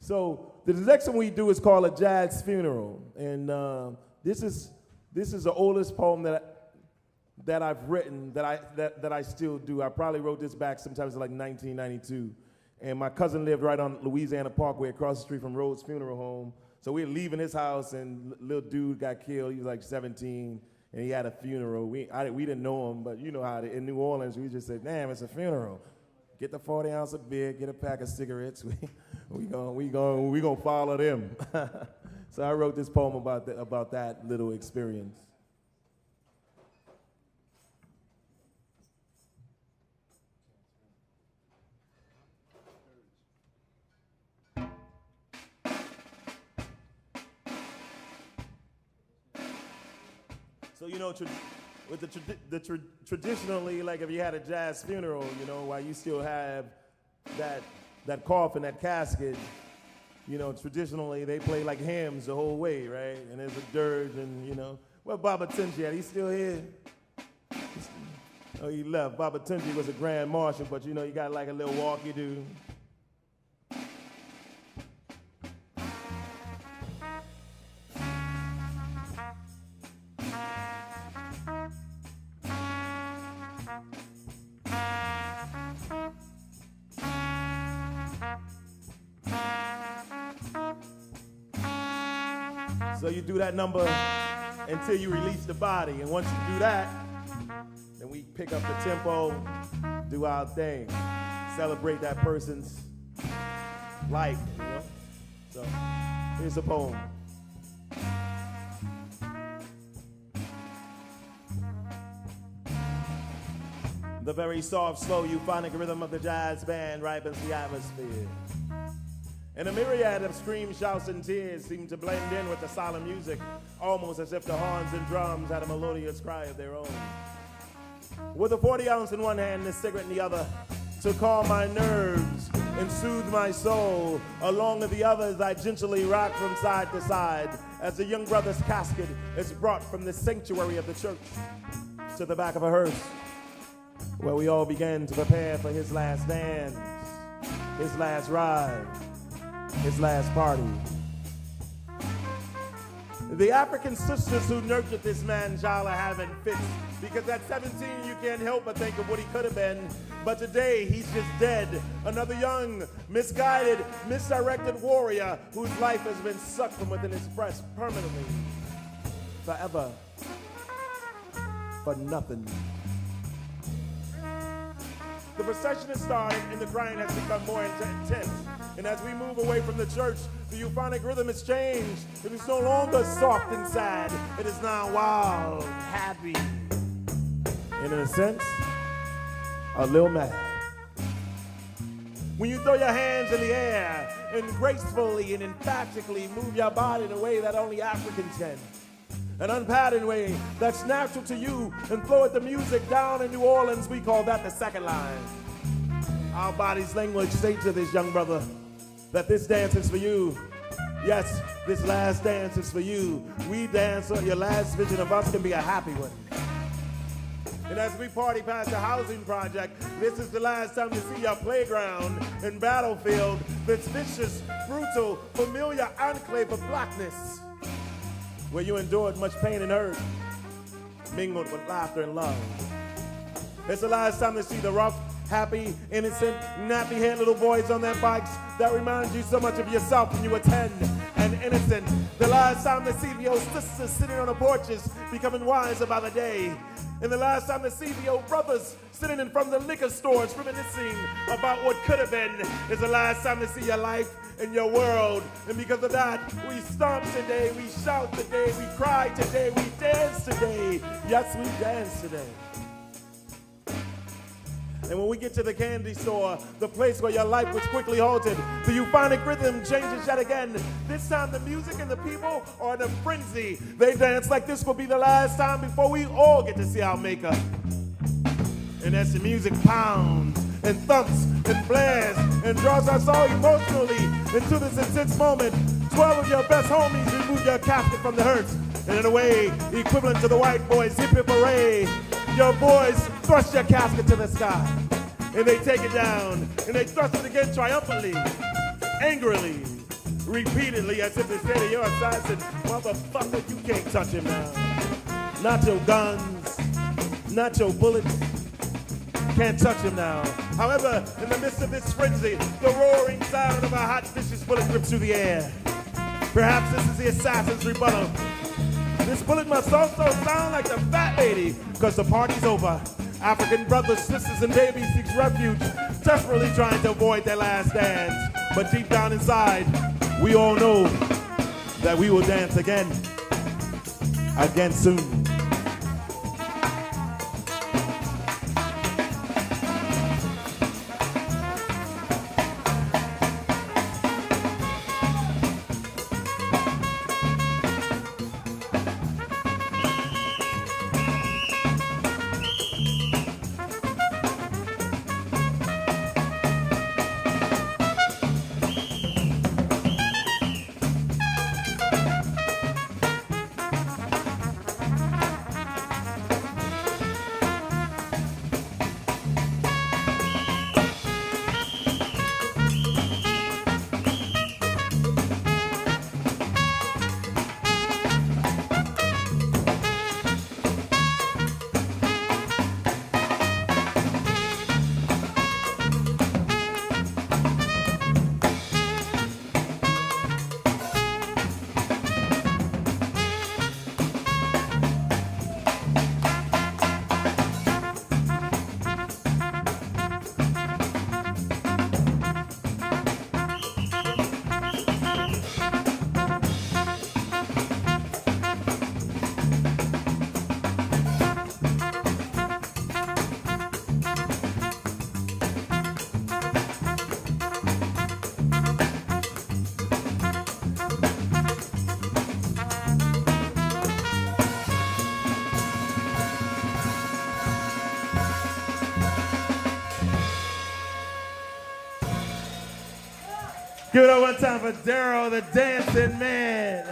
So the next one we do is called A Jazz Funeral. And this is the oldest poem that I've written that I still do. I probably wrote this back sometimes like 1992. And my cousin lived right on Louisiana Parkway across the street from Rhodes Funeral Home. So we were leaving his house and little dude got killed. He was like 17 and he had a funeral. We didn't know him, but you know how in New Orleans we just said, damn, it's a funeral. Get the 40 ounce of beer, get a pack of cigarettes. we gonna follow them. So I wrote this poem about that little experience. So you know, with traditionally, like if you had a jazz funeral, you know, while you still have that coffin, that casket, you know, traditionally they play like hymns the whole way, right? And there's a dirge, and you know, where Baba Tunji at? He's still here. Oh, he left. Baba Tunji was a grand marshal, but you know, you got like a little walk you do. So you do that number until you release the body. And once you do that, then we pick up the tempo, do our thing, celebrate that person's life, you know? So here's a poem. The very soft, slow, euphonic rhythm of the jazz band ripens the atmosphere. And a myriad of screams, shouts, and tears seem to blend in with the solemn music, almost as if the horns and drums had a melodious cry of their own. With a 40 ounce in one hand and a cigarette in the other, to calm my nerves and soothe my soul, along with the others I gently rock from side to side, as the young brother's casket is brought from the sanctuary of the church to the back of a hearse, where we all began to prepare for his last dance, his last ride, his last party. The African sisters who nurtured this man child are having fits, because at 17 you can't help but think of what he could have been, but today he's just dead. Another young, misguided, misdirected warrior whose life has been sucked from within his breast permanently, forever, for nothing. The procession has started and the crying has become more intense. And as we move away from the church, the euphonic rhythm has changed. It is no longer soft and sad. It is now wild, happy, and in a sense, a little mad. When you throw your hands in the air and gracefully and emphatically move your body in a way that only Africans can, an unpatterned way that's natural to you, and flow with the music down in New Orleans, we call that the second line. Our body's language say to this young brother that this dance is for you. Yes, this last dance is for you. We dance so your last vision of us can be a happy one. And as we party past the housing project, this is the last time to see your playground and battlefield, this vicious, brutal, familiar enclave of blackness, where you endured much pain and hurt, mingled with laughter and love. It's the last time to see the rough, happy, innocent, nappy-haired little boys on their bikes that remind you so much of yourself when you were 10 and innocent. The last time to see the old sisters sitting on the porches, becoming wiser by the day. And the last time to see the old brothers sitting in front of the liquor stores reminiscing about what could have been, is the last time to see your life and your world. And because of that, we stomp today, we shout today, we cry today, we dance today. Yes, we dance today. And when we get to the candy store, the place where your life was quickly halted, the euphonic rhythm changes yet again. This time the music and the people are in a frenzy. They dance like this will be the last time before we all get to see our maker. And as the music pounds and thumps and blares and draws us all emotionally into this intense moment, 12 of your best homies remove your casket from the hearse. And in a way equivalent to the white boys' hip-hip array, your boys thrust your casket to the sky. And they take it down, and they thrust it again triumphantly, angrily, repeatedly as if they say to your assassin, motherfucker, you can't touch him now. Not your guns, not your bullets, can't touch him now. However, in the midst of this frenzy, the roaring sound of a hot, vicious bullet rips through the air. Perhaps this is the assassin's rebuttal. This bullet must also sound like the fat lady, because the party's over. African brothers, sisters, and babies seek refuge, desperately trying to avoid their last dance. But deep down inside, we all know that we will dance again soon. Give it up one time for Daryl, the dancing man.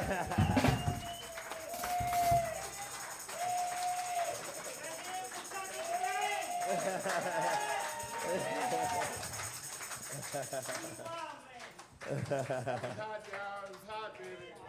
It's hot, y'all. It's hot, baby.